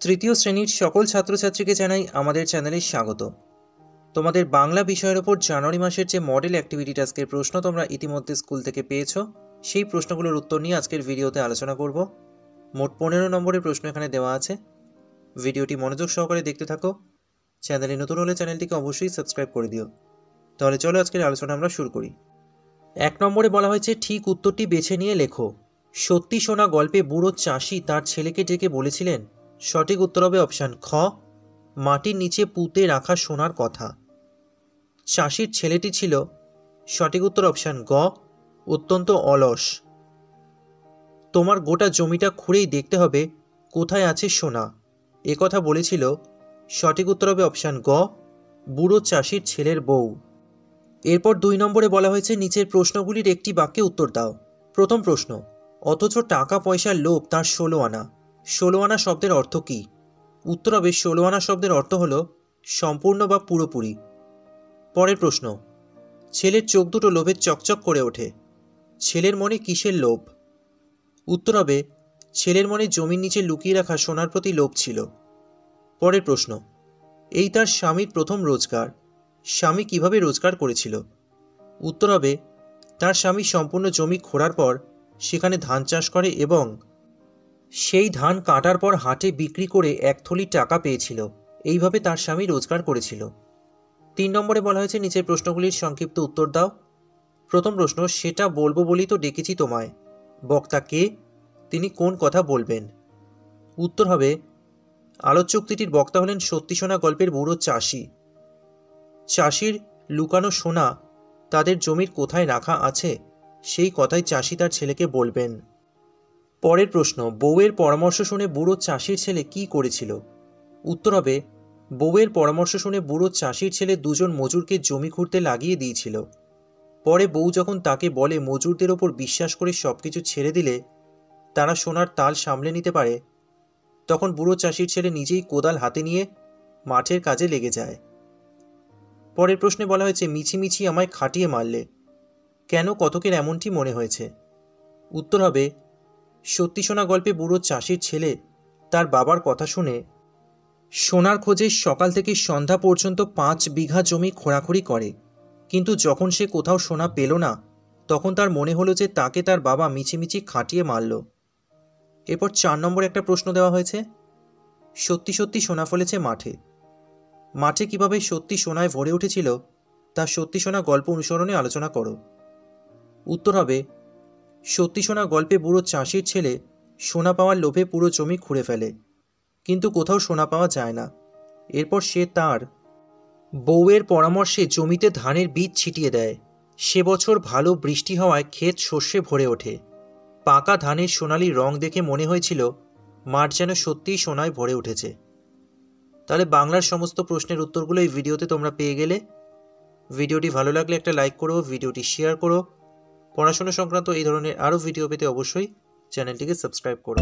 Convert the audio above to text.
তৃতীয় শ্রেণীর সকল ছাত্রছাত্রীকে জানাই আমাদের চ্যানেলে স্বাগত। তোমাদের বাংলা বিষয়ের ওপর জানুয়ারি মাসের যে মডেল অ্যাক্টিভিটি টাস্কের প্রশ্ন তোমরা ইতিমধ্যে স্কুল থেকে পেয়েছো, সেই প্রশ্নগুলোর উত্তর নিয়ে আজকের ভিডিওতে আলোচনা করব। মোট 15 নম্বরের প্রশ্ন এখানে দেওয়া আছে। ভিডিওটি মনোযোগ সহকারে দেখতে থাকো। চ্যানেলে নতুন হলে চ্যানেলটিকে অবশ্যই সাবস্ক্রাইব করে দিও। তাহলে চলো আজকের আলোচনা আমরা শুরু করি। 1 নম্বরে বলা হয়েছে ঠিক উত্তরটি বেছে নিয়ে লেখো। সত্যি শোনা গল্পে বুড়ো চাষি তার ছেলেকে ডেকে বলেছিলেন। সঠিক উত্তর হবে অপশান খ, মাটির নিচে পুঁতে রাখা সোনার কথা। চাষির ছেলেটি ছিল, সঠিক উত্তর অপশান গ, অত্যন্ত অলস। তোমার গোটা জমিটা খুঁড়েই দেখতে হবে কোথায় আছে সোনা, একথা বলেছিল। সঠিক উত্তর হবে অপশান গ, বুড়ো চাষির ছেলের বউ। এরপর 2 নম্বরে বলা হয়েছে নিচের প্রশ্নগুলির একটি বাক্যে উত্তর দাও। প্রথম প্রশ্ন, অথচ টাকা পয়সার লোভ তার 16 আনা। 16 আনা শব্দের অর্থ কী? উত্তর হবে 16 আনা শব্দের অর্থ হল সম্পূর্ণ বা পুরোপুরি। পরের প্রশ্ন, ছেলের চোখ দুটো লোভে চকচক করে ওঠে। ছেলের মনে কিসের লোভ? উত্তর হবে ছেলের মনে জমির নিচে লুকিয়ে রাখা সোনার প্রতি লোভ ছিল। পরের প্রশ্ন, এই তার স্বামীর প্রথম রোজগার। স্বামী কিভাবে রোজগার করেছিল? উত্তর হবে তার স্বামী সম্পূর্ণ জমি খোঁড়ার পর সেখানে ধান চাষ করে এবং সেই ধান কাটার পর হাটে বিক্রি করে 1 থলি টাকা পেয়েছিল। এইভাবে তার স্বামী রোজগার করেছিল। 3 নম্বরে বলা হয়েছে নিচের প্রশ্নগুলির সংক্ষিপ্ত উত্তর দাও। প্রথম প্রশ্ন, সেটা বলবো বলেই তো ডেকেছি তোমায়। বক্তা কে? তিনি কোন কথা বলবেন? উত্তর হবে আলোচ্য উক্তিটির বক্তা হলেন সত্যি শোনা গল্পের বুড়ো চাষি। চাষির লুকানো সোনা তাদের জমির কোথায় রাখা আছে সেই কথাই চাষি তার ছেলেকে বলবেন। পরের প্রশ্ন, বউয়ের পরামর্শ শুনে বুড়ো চাষির ছেলে কি করেছিল? উত্তর হবে বউয়ের পরামর্শ শুনে বুড়ো চাষির ছেলে 2 জন মজুরকে জমি খুঁড়তে লাগিয়ে দিয়েছিল। পরে বউ যখন তাকে বলে মজুরদের ওপর বিশ্বাস করে সবকিছু ছেড়ে দিলে তারা সোনার তাল সামলে নিতে পারে, তখন বুড়ো চাষির ছেলে নিজেই কোদাল হাতে নিয়ে মাঠের কাজে লেগে যায়। পরের প্রশ্নে বলা হয়েছে মিছিমিছি আমায় খাটিয়ে মারলে। কেন কতকের এমনটি মনে হয়েছে? উত্তর হবে সত্যি শোনা গল্পে বুড়ো চাষির ছেলে তার বাবার কথা শুনে সোনার খোঁজে সকাল থেকে সন্ধ্যা পর্যন্ত 5 বিঘা জমি খোঁড়াখুড়ি করে, কিন্তু যখন সে কোথাও সোনা পেল না তখন তার মনে হলো যে তাকে তার বাবা মিছিমিছি খাটিয়ে মারল। এরপর 4 নম্বরে একটা প্রশ্ন দেওয়া হয়েছে, সত্যি সত্যি সোনা ফলেছে মাঠে। মাঠে কিভাবে সত্যি সোনায় ভরে উঠেছিল তা সত্যি শোনা গল্প অনুসরণে আলোচনা করো। উত্তর হবে সত্যি শোনা গল্পে বুড়ো চাষির ছেলে সোনা পাওয়ার লোভে পুরো জমি খুঁড়ে ফেলে, কিন্তু কোথাও সোনা পাওয়া যায় না। এরপর সে তার বউয়ের পরামর্শে জমিতে ধানের বীজ ছিটিয়ে দেয়। সে বছর ভালো বৃষ্টি হওয়ায় ক্ষেত শস্যে ভরে ওঠে। পাকা ধানের সোনালি রং দেখে মনে হয়েছিল মাঠ যেন সত্যিই সোনায় ভরে উঠেছে। তাহলে বাংলার সমস্ত প্রশ্নের উত্তরগুলো এই ভিডিওতে তোমরা পেয়ে গেলে। ভিডিওটি ভালো লাগলে একটা লাইক করো, ভিডিওটি শেয়ার করো। পড়াশোনা সংক্রান্ত এই ধরনের আরও ভিডিও পেতে অবশ্যই চ্যানেলটিকে সাবস্ক্রাইব করো।